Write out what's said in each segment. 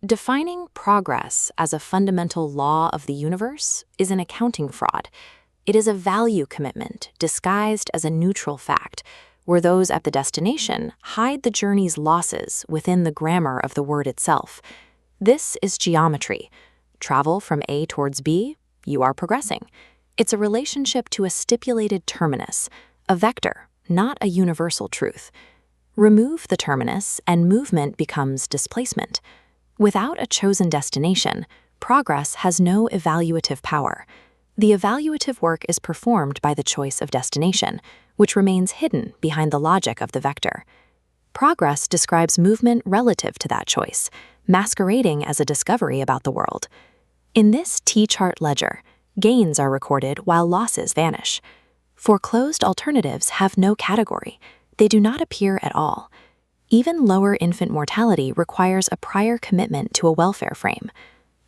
Defining progress as a fundamental law of the universe is an accounting fraud. It is a value commitment disguised as a neutral fact, where those at the destination hide the journey's losses within the grammar of the word itself. This is geometry. Travel from A towards B, you are progressing. It's a relationship to a stipulated terminus, a vector, not a universal truth. Remove the terminus, and movement becomes displacement. Without a chosen destination, progress has no evaluative power. The evaluative work is performed by the choice of destination, which remains hidden behind the logic of the vector. Progress describes movement relative to that choice, masquerading as a discovery about the world. In this T-chart ledger, gains are recorded while losses vanish. Foreclosed alternatives have no category. They do not appear at all. Even lower infant mortality requires a prior commitment to a welfare frame.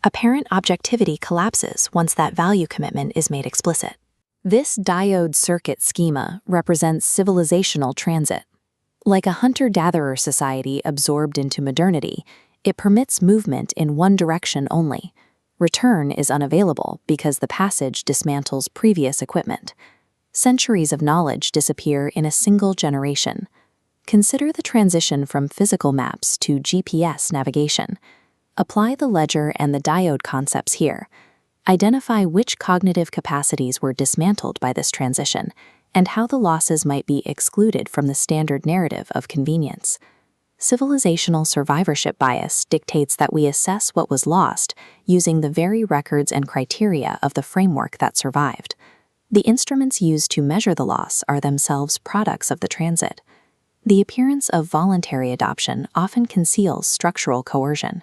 Apparent objectivity collapses once that value commitment is made explicit. This diode circuit schema represents civilizational transit. Like a hunter-gatherer society absorbed into modernity, it permits movement in one direction only. Return is unavailable because the passage dismantles previous equipment. Centuries of knowledge disappear in a single generation. Consider the transition from physical maps to GPS navigation. Apply the ledger and the diode concepts here. Identify which cognitive capacities were dismantled by this transition, and how the losses might be excluded from the standard narrative of convenience. Civilizational survivorship bias dictates that we assess what was lost using the very records and criteria of the framework that survived. The instruments used to measure the loss are themselves products of the transit. The appearance of voluntary adoption often conceals structural coercion.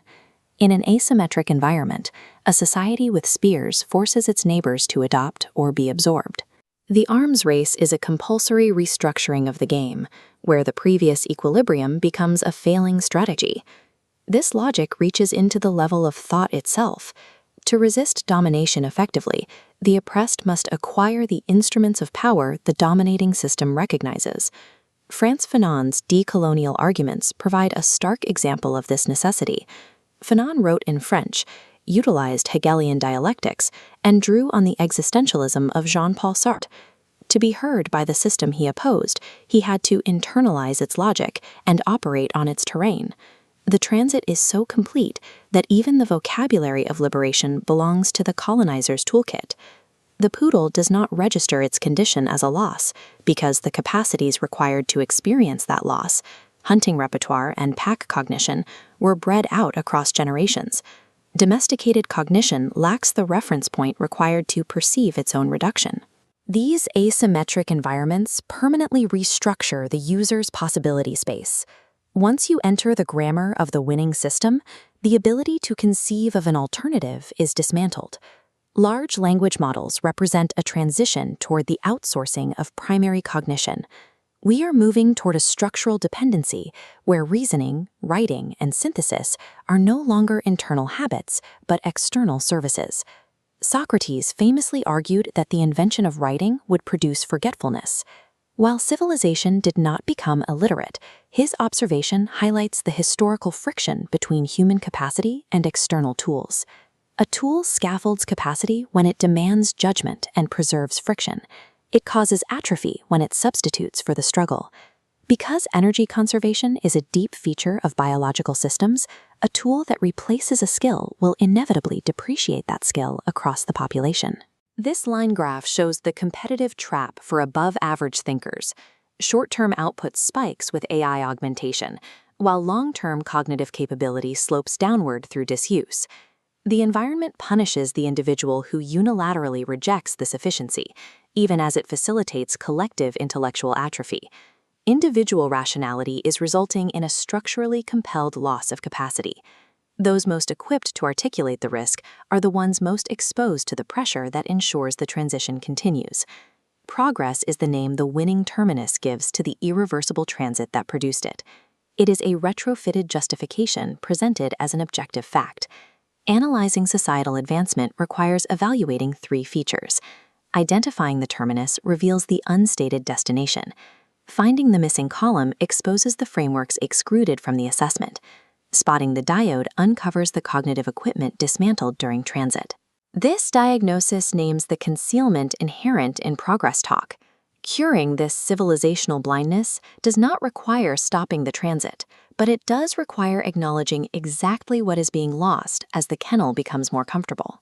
In an asymmetric environment, a society with spears forces its neighbors to adopt or be absorbed. The arms race is a compulsory restructuring of the game, where the previous equilibrium becomes a failing strategy. This logic reaches into the level of thought itself. To resist domination effectively, the oppressed must acquire the instruments of power the dominating system recognizes. Frantz Fanon's decolonial arguments provide a stark example of this necessity. Fanon wrote in French, utilized Hegelian dialectics, and drew on the existentialism of Jean-Paul Sartre. To be heard by the system he opposed, he had to internalize its logic and operate on its terrain. The transit is so complete that even the vocabulary of liberation belongs to the colonizer's toolkit. The poodle does not register its condition as a loss because the capacities required to experience that loss, hunting repertoire and pack cognition, were bred out across generations. Domesticated cognition lacks the reference point required to perceive its own reduction. These asymmetric environments permanently restructure the user's possibility space. Once you enter the grammar of the winning system, the ability to conceive of an alternative is dismantled. Large language models represent a transition toward the outsourcing of primary cognition. We are moving toward a structural dependency where reasoning, writing, and synthesis are no longer internal habits, but external services. Socrates famously argued that the invention of writing would produce forgetfulness. While civilization did not become illiterate, his observation highlights the historical friction between human capacity and external tools. A tool scaffolds capacity when it demands judgment and preserves friction. It causes atrophy when it substitutes for the struggle. Because energy conservation is a deep feature of biological systems, a tool that replaces a skill will inevitably depreciate that skill across the population. This line graph shows the competitive trap for above-average thinkers. Short-term output spikes with AI augmentation, while long-term cognitive capability slopes downward through disuse. The environment punishes the individual who unilaterally rejects this efficiency, even as it facilitates collective intellectual atrophy. Individual rationality is resulting in a structurally compelled loss of capacity. Those most equipped to articulate the risk are the ones most exposed to the pressure that ensures the transition continues. Progress is the name the winning terminus gives to the irreversible transit that produced it. It is a retrofitted justification presented as an objective fact. Analyzing societal advancement requires evaluating three features. Identifying the terminus reveals the unstated destination. Finding the missing column exposes the frameworks excluded from the assessment. Spotting the diode uncovers the cognitive equipment dismantled during transit. This diagnosis names the concealment inherent in progress talk. Curing this civilizational blindness does not require stopping the transit, but it does require acknowledging exactly what is being lost as the kennel becomes more comfortable.